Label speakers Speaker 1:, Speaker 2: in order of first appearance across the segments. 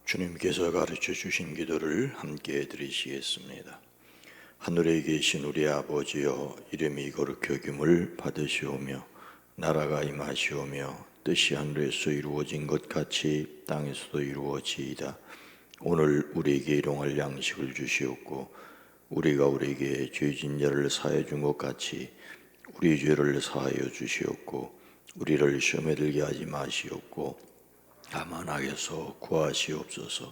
Speaker 1: 주님께서 가르쳐 주신 기도를 함께 드리시겠습니다. 하늘에 계신 우리 아버지여, 이름이 거룩히 여김을 받으시오며 나라가 임하시오며 뜻이 하늘에서 이루어진 것 같이 땅에서도 이루어지이다. 오늘 우리에게 일용할 양식을 주시옵고 우리가 우리에게 죄진 자를 사하여 준 것 같이 우리 죄를 사하여 주시옵고 우리를 시험에 들게 하지 마시옵고 다만 악에서 구하시옵소서.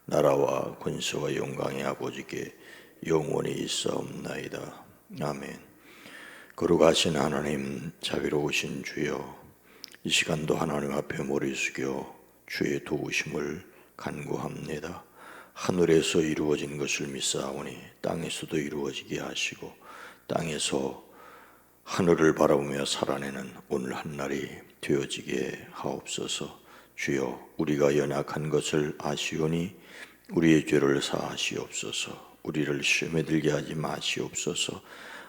Speaker 1: 나라와 권세와 영광의 아버지께 영원히 있사옵나이다. 아멘. 거룩하신 하나님, 자비로우신 주여, 이 시간도 하나님 앞에 머리 숙여 주의 도우심을 간구합니다. 하늘에서 이루어진 것을 믿사오니 땅에서도 이루어지게 하시고 땅에서 하늘을 바라보며 살아내는 오늘 한날이 되어지게 하옵소서. 주여, 우리가 연약한 것을 아시오니 우리의 죄를 사하시옵소서. 우리를 시험에 들게 하지 마시옵소서.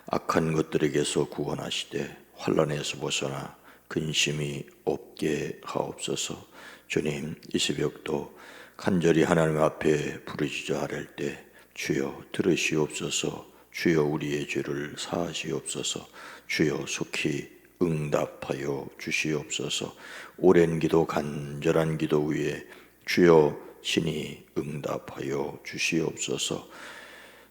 Speaker 1: 악한 것들에게서 구원하시되 환난에서 벗어나 근심이 없게 하옵소서. 주님, 이 새벽도 간절히 하나님 앞에 부르짖어 아랠 때 주여 들으시옵소서. 주여 우리의 죄를 사하시옵소서. 주여 속히 응답하여 주시옵소서. 오랜 기도, 간절한 기도 위에 주여 신이 응답하여 주시옵소서.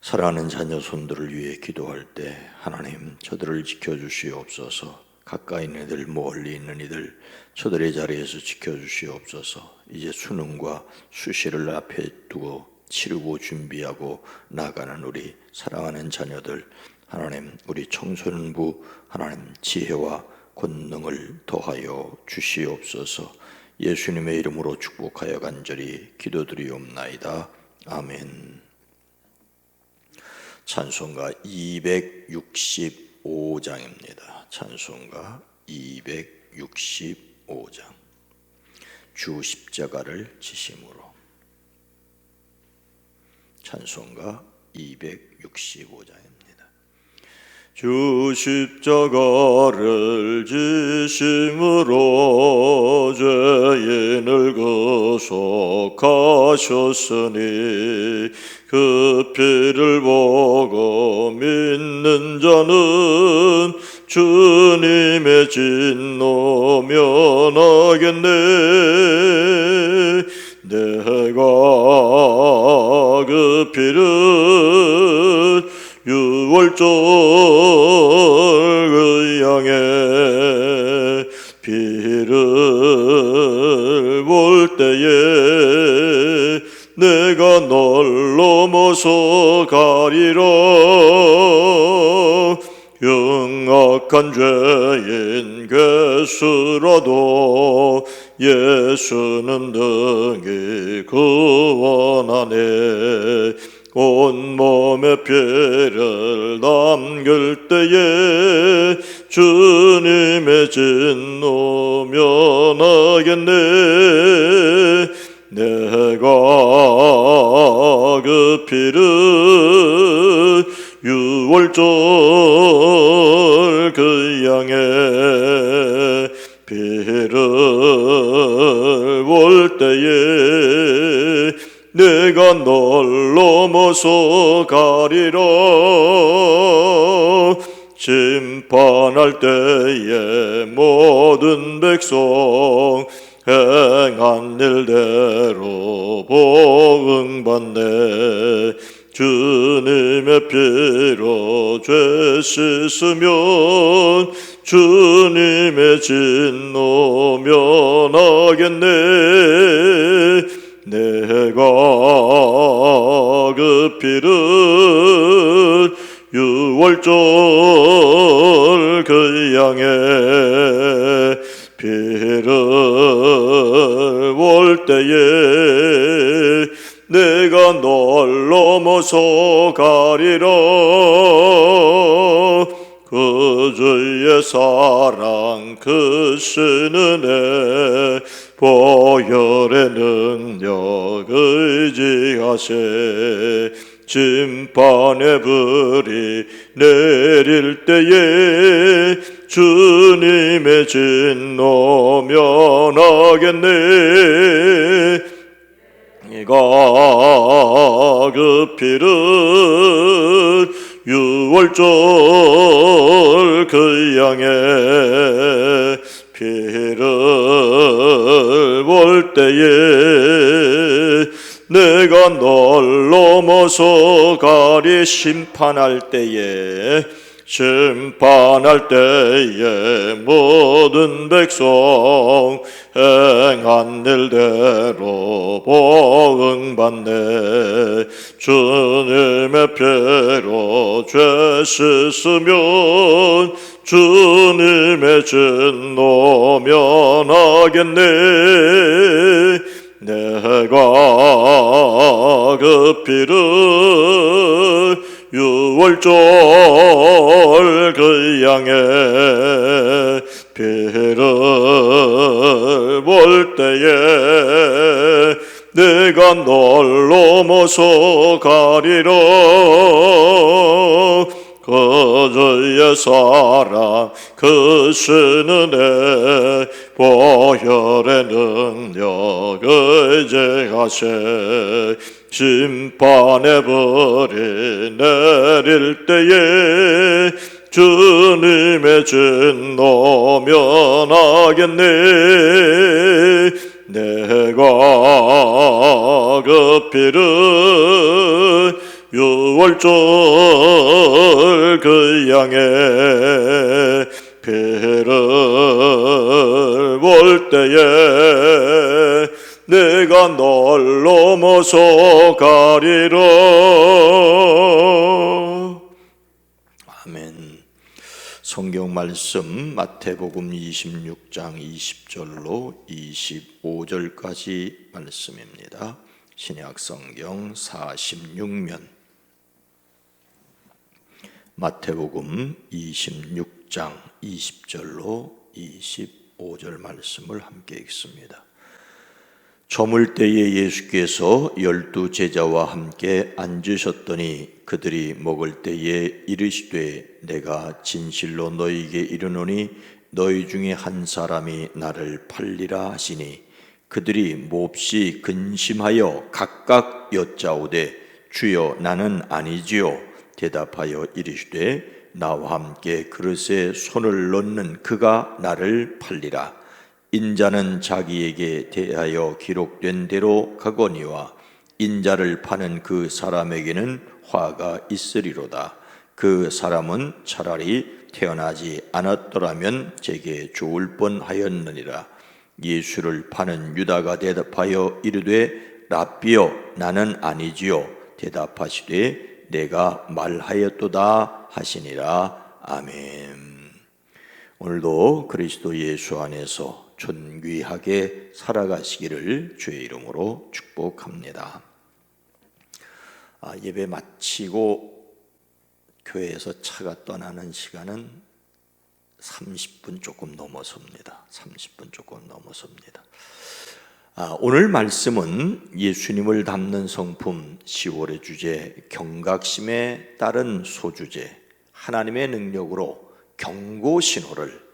Speaker 1: 사랑하는 자녀 손들을 위해 기도할 때 하나님, 저들을 지켜주시옵소서. 가까이 있는 이들, 멀리 있는 이들, 저들의 자리에서 지켜주시옵소서. 이제 수능과 수시를 앞에 두고 치르고 준비하고 나가는 우리 사랑하는 자녀들, 하나님, 우리 청소년부 하나님 지혜와 권능을 더하여 주시옵소서. 예수님의 이름으로 축복하여 간절히 기도드리옵나이다. 아멘. 찬송가 265장입니다. 찬송가 265장. 주 십자가를 지심으로. 찬송가 265장입니다. 주 십자가를 지심으로 죄인을 구속하셨으니 그 피를 보고 믿는 자는 주님의 진노 면하겠네. 내가 그 피를 유월절 그 양의 피를 볼 때에 내가 널 넘어서 가리라. 영악한 죄인 괴수라도 예수는 능히 구원하네. 온몸에 피를 남길 때에 주님의 진노 면하겠네. 내가 그 피를 유월절 그 양의 피를 볼 때에 내가 널 넘어서 가리라. 심판할 때에 모든 백성 행한 일대로 보응받네. 주님의 피로 죄 씻으면 주님의 진노 면하겠네. 내가 그 피를 유월절 그 양의 피를 볼 때에 내가 널 넘어서 가리라. 그 주의 사랑 크신 은혜 보혈의 능력 의지하세. 심판의 불이 내릴 때에 주님의 진노 면하겠네. 그 피를 유월절 그 양의 피를 볼 때에 내가 널 넘어서 가리 심판할 때에 모든 백성 행한 일대로 보응받네. 주님의 피로 죄 씻으면 주님의 진노 면하겠네. 내가 그 피를 유월절 그 양의 피를 볼 때에 내가 널 넘어서 가리라. 그 주의 사랑 그 신은혜 보혈의 능력 의지하세. 심판의 불이 내릴 때에 주님의 진노 면하겠네. 내가 그 피를 유월절 그 양의 피를 볼 때에 내가 널 넘어서 가리라. 아멘. 성경 말씀 마태복음 26장 20절로 25절까지 말씀입니다. 신약 성경 46면 마태복음 26장 20절로 25절 말씀을 함께 읽습니다. 저물 때에 예수께서 12 제자와 함께 앉으셨더니 그들이 먹을 때에 이르시되 내가 진실로 너희에게 이르노니 너희 중에 한 사람이 나를 팔리라 하시니 그들이 몹시 근심하여 각각 여짜오되 주여 나는 아니지요. 대답하여 이르시되 나와 함께 그릇에 손을 넣는 그가 나를 팔리라. 인자는 자기에게 대하여 기록된 대로 가거니와 인자를 파는 그 사람에게는 화가 있으리로다. 그 사람은 차라리 태어나지 않았더라면 제게 좋을 뻔하였느니라. 예수를 파는 유다가 대답하여 이르되 랍비여 나는 아니지요. 대답하시되 내가 말하였도다 하시니라. 아멘. 오늘도 그리스도 예수 안에서 존귀하게 살아가시기를 주의 이름으로 축복합니다. 예배 마치고 교회에서 차가 떠나는 시간은 30분 조금 넘어섭니다. 30분 조금 넘어섭니다. 오늘 말씀은 예수님을 담는 성품 10월의 주제 경각심에 따른 소주제 하나님의 능력으로 경고 신호를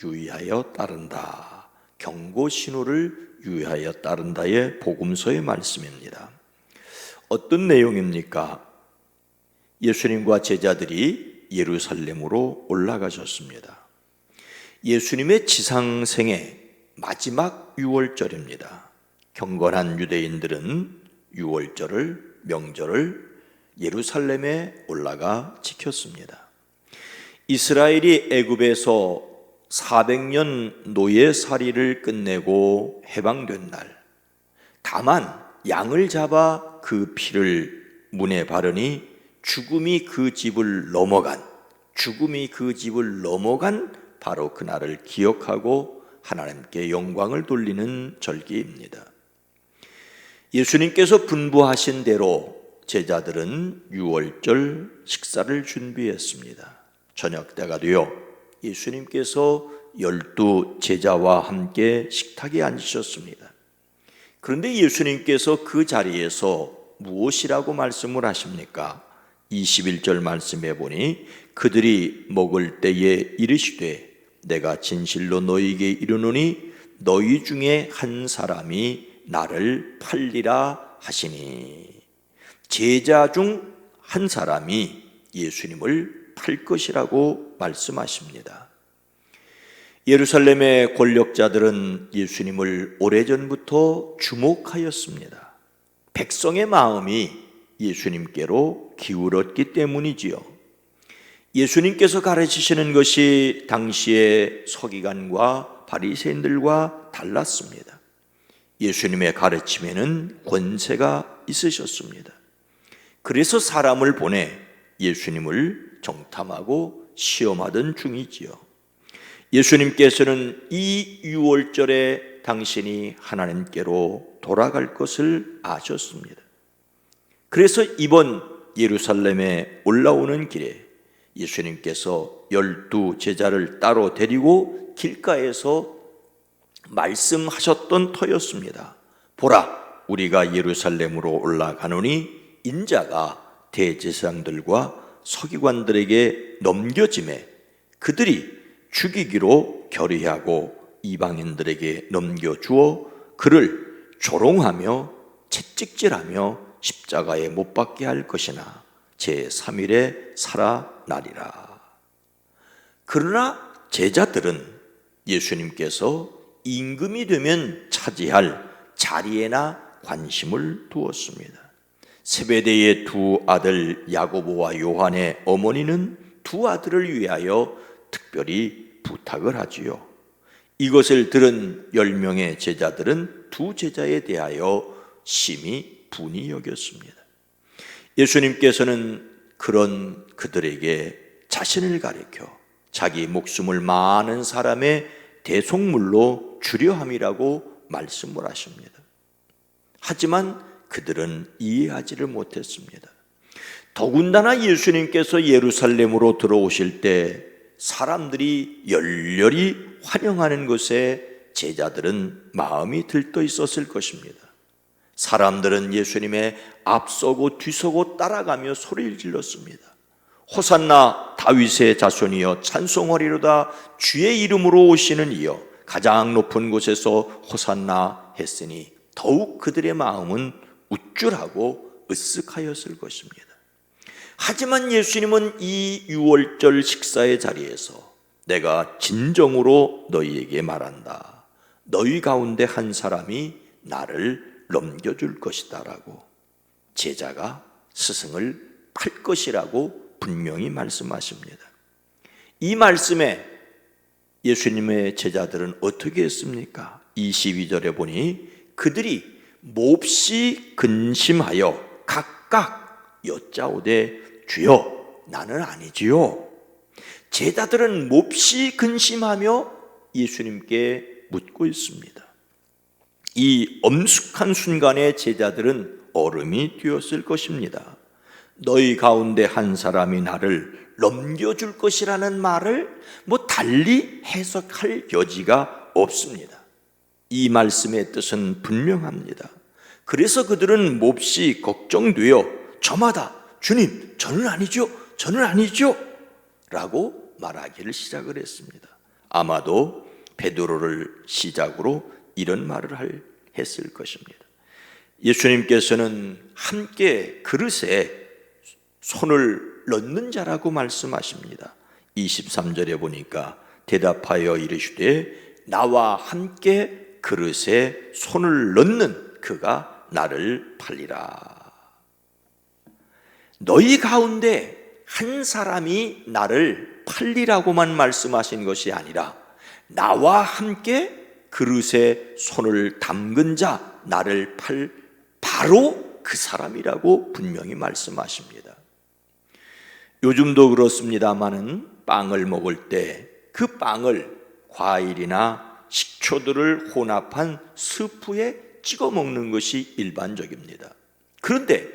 Speaker 1: 유의하여 따른다. 경고 신호를 유의하여 따른다의 복음서의 말씀입니다. 어떤 내용입니까? 예수님과 제자들이 예루살렘으로 올라가셨습니다. 예수님의 지상생의 마지막 유월절입니다. 경건한 유대인들은 유월절을 명절을 예루살렘에 올라가 지켰습니다. 이스라엘이 애굽에서 400년 노예살이를 끝내고 해방된 날, 다만 양을 잡아 그 피를 문에 바르니 죽음이 그 집을 넘어간 바로 그날을 기억하고 하나님께 영광을 돌리는 절기입니다. 예수님께서 분부하신 대로 제자들은 유월절 식사를 준비했습니다. 저녁 때가 되어 예수님께서 12 제자와 함께 식탁에 앉으셨습니다. 그런데 예수님께서 그 자리에서 무엇이라고 말씀을 하십니까? 21절 말씀해 보니 그들이 먹을 때에 이르시되 내가 진실로 너희에게 이르노니 너희 중에 한 사람이 나를 팔리라 하시니. 제자 중 한 사람이 예수님을 팔 것이라고 말씀하십니다. 예루살렘의 권력자들은 예수님을 오래전부터 주목하였습니다. 백성의 마음이 예수님께로 기울었기 때문이지요. 예수님께서 가르치시는 것이 당시의 서기관과 바리새인들과 달랐습니다. 예수님의 가르침에는 권세가 있으셨습니다. 그래서 사람을 보내 예수님을 정탐하고 시험하던 중이지요. 예수님께서는 이 유월절에 당신이 하나님께로 돌아갈 것을 아셨습니다. 그래서 이번 예루살렘에 올라오는 길에 예수님께서 12 제자를 따로 데리고 길가에서 말씀하셨던 터였습니다. 보라, 우리가 예루살렘으로 올라가노니 인자가 대제사장들과 서기관들에게 넘겨짐에 그들이 죽이기로 결의하고 이방인들에게 넘겨주어 그를 조롱하며 채찍질하며 십자가에 못 박게 할 것이나 제3일에 살아나리라. 그러나 제자들은 예수님께서 임금이 되면 차지할 자리에나 관심을 두었습니다. 세베대의 두 아들 야고보와 요한의 어머니는 두 아들을 위하여 특별히 부탁을 하지요. 이것을 들은 10명의 제자들은 두 제자에 대하여 심히 분이 여겼습니다. 예수님께서는 그런 그들에게 자신을 가리켜 자기 목숨을 많은 사람의 대속물로 주려 함이라고 말씀을 하십니다. 하지만 그들은 이해하지를 못했습니다. 더군다나 예수님께서 예루살렘으로 들어오실 때 사람들이 열렬히 환영하는 것에 제자들은 마음이 들떠 있었을 것입니다. 사람들은 예수님의 앞서고 뒤서고 따라가며 소리를 질렀습니다. 호산나 다윗의 자손이여 찬송하리로다. 주의 이름으로 오시는 이여 가장 높은 곳에서 호산나 했으니 더욱 그들의 마음은 우쭐하고 으쓱하였을 것입니다. 하지만 예수님은 이 유월절 식사의 자리에서 내가 진정으로 너희에게 말한다. 너희 가운데 한 사람이 나를 넘겨줄 것이다 라고, 제자가 스승을 팔 것이라고 분명히 말씀하십니다. 이 말씀에 예수님의 제자들은 어떻게 했습니까? 22절에 보니 그들이 몹시 근심하여 각각 여짜오되 주여 나는 아니지요. 제자들은 몹시 근심하며 예수님께 묻고 있습니다. 이 엄숙한 순간에 제자들은 얼음이 뛰었을 것입니다. 너희 가운데 한 사람이 나를 넘겨줄 것이라는 말을 달리 해석할 여지가 없습니다. 이 말씀의 뜻은 분명합니다. 그래서 그들은 몹시 걱정되어 저마다 주님, 저는 아니죠, 저는 아니죠 라고 말하기를 시작을 했습니다. 아마도 베드로를 시작으로 이런 말을 했을 것입니다. 예수님께서는 함께 그릇에 손을 넣는 자라고 말씀하십니다. 23절에 보니까 대답하여 이르시되 나와 함께 그릇에 손을 넣는 그가 나를 팔리라. 너희 가운데 한 사람이 나를 팔리라고만 말씀하신 것이 아니라 나와 함께 그릇에 손을 담근 자 나를 팔 바로 그 사람이라고 분명히 말씀하십니다. 요즘도 그렇습니다마는 빵을 먹을 때 그 빵을 과일이나 식초들을 혼합한 스프에 찍어 먹는 것이 일반적입니다. 그런데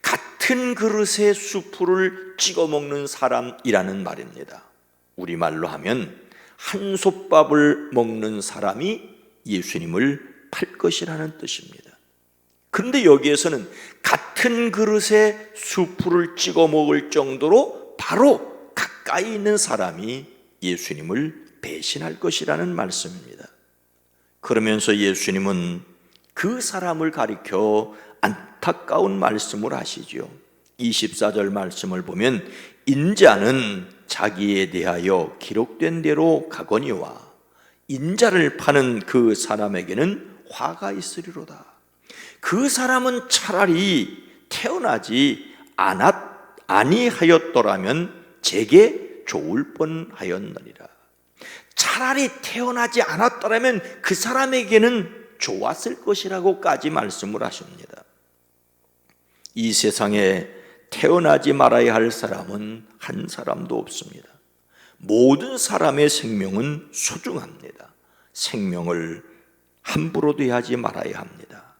Speaker 1: 같은 그릇에 스프를 찍어 먹는 사람이라는 말입니다. 우리말로 하면 한솥밥을 먹는 사람이 예수님을 팔 것이라는 뜻입니다. 그런데 여기에서는 같은 그릇에 스프를 찍어 먹을 정도로 바로 가까이 있는 사람이 예수님을 배신할 것이라는 말씀입니다. 그러면서 예수님은 그 사람을 가리켜 안타까운 말씀을 하시죠. 24절 말씀을 보면 인자는 자기에 대하여 기록된 대로 가거니와 인자를 파는 그 사람에게는 화가 있으리로다. 그 사람은 차라리 태어나지 아니하였더라면 제게 좋을 뻔하였느니라. 차라리 태어나지 않았더라면 그 사람에게는 좋았을 것이라고까지 말씀을 하십니다. 이 세상에 태어나지 말아야 할 사람은 한 사람도 없습니다. 모든 사람의 생명은 소중합니다. 생명을 함부로 대하지 말아야 합니다.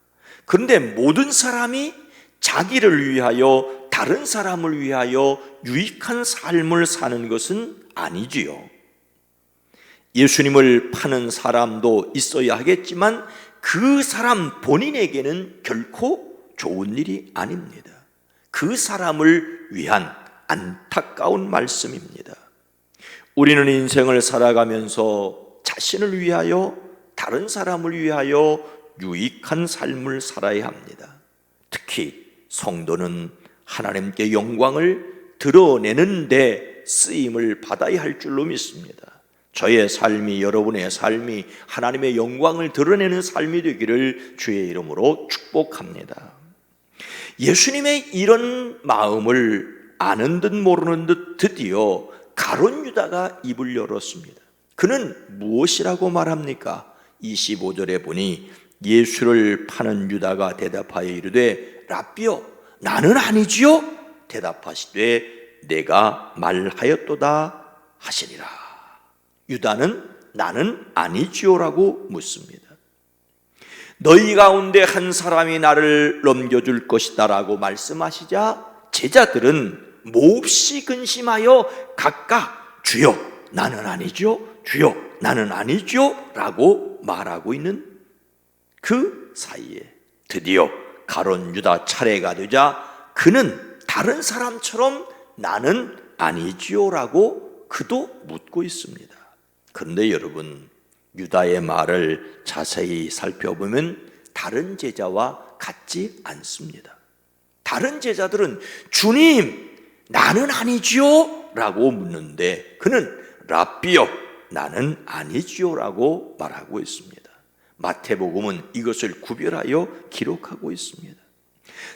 Speaker 1: 그런데 모든 사람이 자기를 위하여 다른 사람을 위하여 유익한 삶을 사는 것은 아니지요. 예수님을 파는 사람도 있어야 하겠지만 그 사람 본인에게는 결코 좋은 일이 아닙니다. 그 사람을 위한 안타까운 말씀입니다. 우리는 인생을 살아가면서 자신을 위하여 다른 사람을 위하여 유익한 삶을 살아야 합니다. 특히 성도는 하나님께 영광을 드러내는 데 쓰임을 받아야 할 줄로 믿습니다. 저의 삶이, 여러분의 삶이 하나님의 영광을 드러내는 삶이 되기를 주의 이름으로 축복합니다. 예수님의 이런 마음을 아는 듯 모르는 듯 드디어 가룟 유다가 입을 열었습니다. 그는 무엇이라고 말합니까? 25절에 보니 예수를 파는 유다가 대답하여 이르되 라삐여 나는 아니지요? 대답하시되 내가 말하였도다 하시니라. 유다는 나는 아니지요라고 묻습니다. 너희 가운데 한 사람이 나를 넘겨줄 것이다 라고 말씀하시자 제자들은 몹시 근심하여 각각 주여 나는 아니죠, 주여 나는 아니죠 라고 말하고 있는 그 사이에 드디어 가룟 유다 차례가 되자 그는 다른 사람처럼 나는 아니지요 라고 그도 묻고 있습니다. 그런데 여러분, 유다의 말을 자세히 살펴보면 다른 제자와 같지 않습니다. 다른 제자들은 주님 나는 아니지요 라고 묻는데 그는 라삐여 나는 아니지요 라고 말하고 있습니다. 마태복음은 이것을 구별하여 기록하고 있습니다.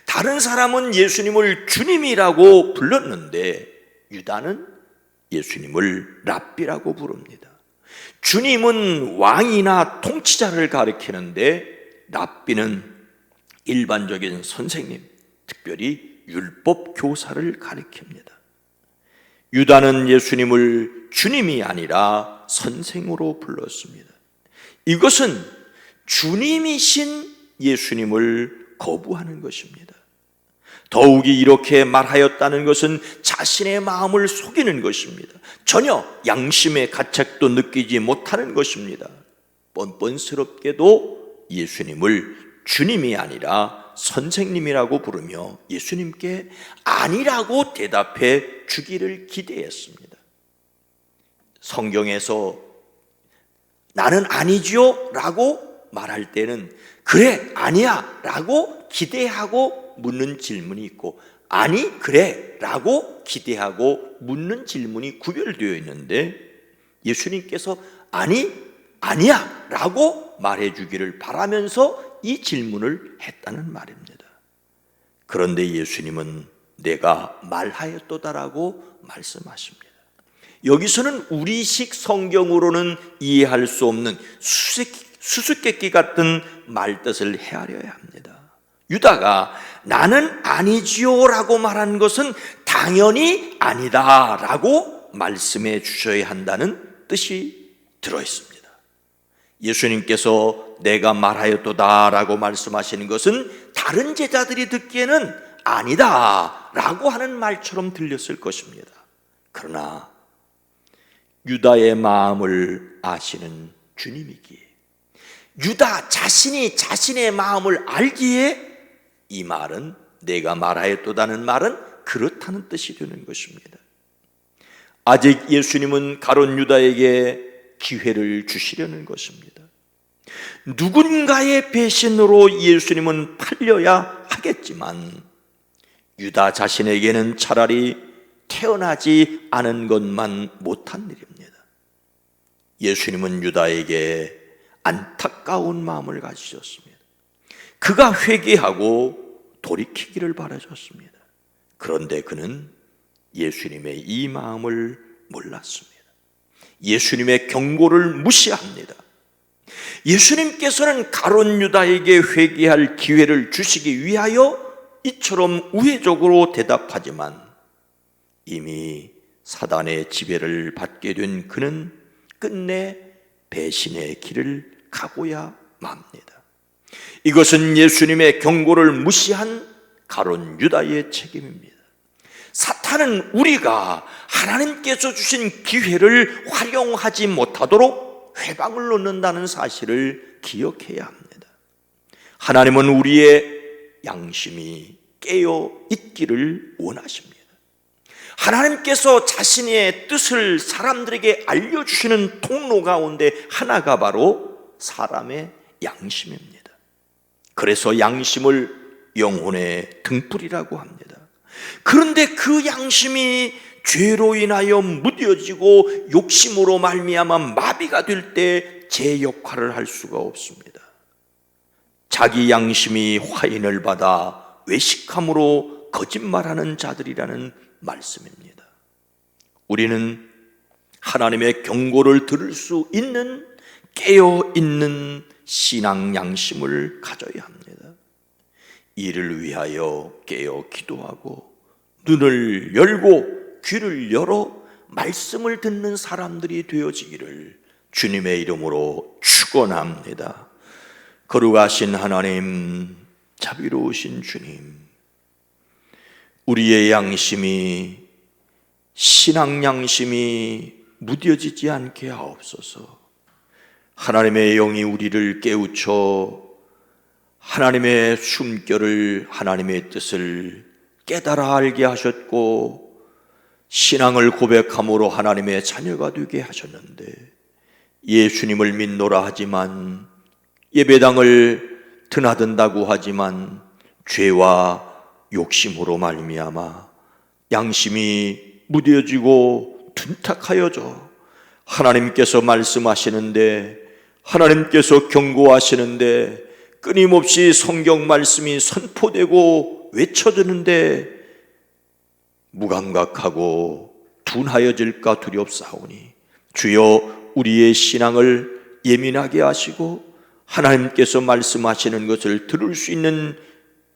Speaker 1: 다른 사람은 예수님을 주님이라고 불렀는데 유다는 예수님을 랍비라고 부릅니다. 주님은 왕이나 통치자를 가리키는데 랍비는 일반적인 선생님, 특별히 율법 교사를 가리킵니다. 유다는 예수님을 주님이 아니라 선생으로 불렀습니다. 이것은 주님이신 예수님을 거부하는 것입니다. 더욱이 이렇게 말하였다는 것은 자신의 마음을 속이는 것입니다. 전혀 양심의 가책도 느끼지 못하는 것입니다. 뻔뻔스럽게도 예수님을 주님이 아니라 선생님이라고 부르며 예수님께 아니라고 대답해 주기를 기대했습니다. 성경에서 나는 아니지요 라고 말할 때는 그래 아니야 라고 기대하고 묻는 질문이 있고 아니 그래 라고 기대하고 묻는 질문이 구별되어 있는데 예수님께서 아니 아니야 라고 말해주기를 바라면서 이 질문을 했다는 말입니다. 그런데 예수님은 내가 말하였도다라고 말씀하십니다. 여기서는 우리식 성경으로는 이해할 수 없는 수수께끼 같은 말뜻을 헤아려야 합니다. 유다가 나는 아니지요 라고 말한 것은 당연히 아니다 라고 말씀해 주셔야 한다는 뜻이 들어있습니다. 예수님께서 내가 말하였도다 라고 말씀하시는 것은 다른 제자들이 듣기에는 아니다 라고 하는 말처럼 들렸을 것입니다. 그러나 유다의 마음을 아시는 주님이기에 유다 자신이 자신의 마음을 알기에 이 말은 내가 말하였도다는 말은 그렇다는 뜻이 되는 것입니다. 아직 예수님은 가룟 유다에게 기회를 주시려는 것입니다. 누군가의 배신으로 예수님은 팔려야 하겠지만 유다 자신에게는 차라리 태어나지 않은 것만 못한 일입니다. 예수님은 유다에게 안타까운 마음을 가지셨습니다. 그가 회개하고 돌이키기를 바라셨습니다. 그런데 그는 예수님의 이 마음을 몰랐습니다. 예수님의 경고를 무시합니다. 예수님께서는 가룟 유다에게 회개할 기회를 주시기 위하여 이처럼 우회적으로 대답하지만 이미 사단의 지배를 받게 된 그는 끝내 배신의 길을 가고야 맙니다. 이것은 예수님의 경고를 무시한 가룟 유다의 책임입니다. 사탄은 우리가 하나님께서 주신 기회를 활용하지 못하도록 회방을 놓는다는 사실을 기억해야 합니다. 하나님은 우리의 양심이 깨어 있기를 원하십니다. 하나님께서 자신의 뜻을 사람들에게 알려주시는 통로 가운데 하나가 바로 사람의 양심입니다. 그래서 양심을 영혼의 등불이라고 합니다. 그런데 그 양심이 죄로 인하여 무뎌지고 욕심으로 말미암아 마비가 될 때 제 역할을 할 수가 없습니다. 자기 양심이 화인을 받아 외식함으로 거짓말하는 자들이라는 말씀입니다. 우리는 하나님의 경고를 들을 수 있는 깨어있는 신앙 양심을 가져야 합니다. 이를 위하여 깨어 기도하고 눈을 열고 귀를 열어 말씀을 듣는 사람들이 되어지기를 주님의 이름으로 축원합니다. 거룩하신 하나님, 자비로우신 주님, 우리의 양심이, 신앙 양심이 무뎌지지 않게 하옵소서. 하나님의 영이 우리를 깨우쳐 하나님의 숨결을, 하나님의 뜻을 깨달아 알게 하셨고 신앙을 고백함으로 하나님의 자녀가 되게 하셨는데, 예수님을 믿노라 하지만, 예배당을 드나든다고 하지만 죄와 욕심으로 말미암아 양심이 무뎌지고 둔탁하여져 하나님께서 말씀하시는데, 하나님께서 경고하시는데 끊임없이 성경 말씀이 선포되고 외쳐지는데 무감각하고 둔하여질까 두렵사오니 주여 우리의 신앙을 예민하게 하시고 하나님께서 말씀하시는 것을 들을 수 있는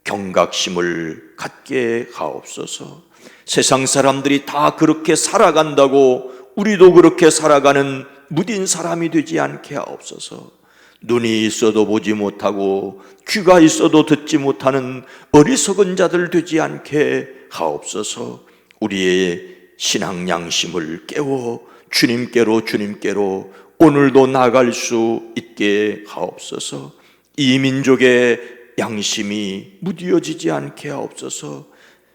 Speaker 1: 경각심을 갖게 하옵소서. 세상 사람들이 다 그렇게 살아간다고 우리도 그렇게 살아가는 무딘 사람이 되지 않게 하옵소서. 눈이 있어도 보지 못하고 귀가 있어도 듣지 못하는 어리석은 자들 되지 않게 하옵소서. 우리의 신앙 양심을 깨워 주님께로 오늘도 나갈 수 있게 하옵소서. 이 민족의 양심이 무뎌지지 않게 하옵소서.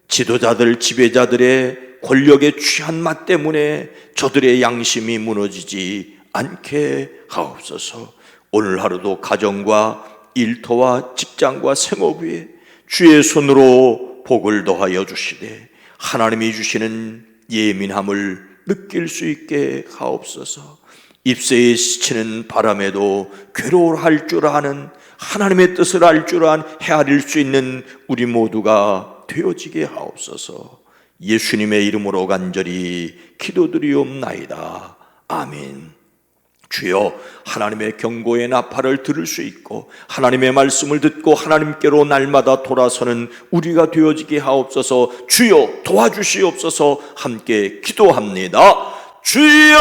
Speaker 1: 지도자들, 지배자들의 권력에 취한 맛 때문에 저들의 양심이 무너지지 않게 하옵소서. 오늘 하루도 가정과 일터와 직장과 생업 위에 주의 손으로 복을 더하여 주시되 하나님이 주시는 예민함을 느낄 수 있게 하옵소서. 잎새에 스치는 바람에도 괴로워할 줄 아는, 하나님의 뜻을 알 줄 아는, 헤아릴 수 있는 우리 모두가 되어지게 하옵소서. 예수님의 이름으로 간절히 기도드리옵나이다. 아멘. 주여, 하나님의 경고의 나팔을 들을 수 있고 하나님의 말씀을 듣고 하나님께로 날마다 돌아서는 우리가 되어지게 하옵소서. 주여 도와주시옵소서. 함께 기도합니다. 주여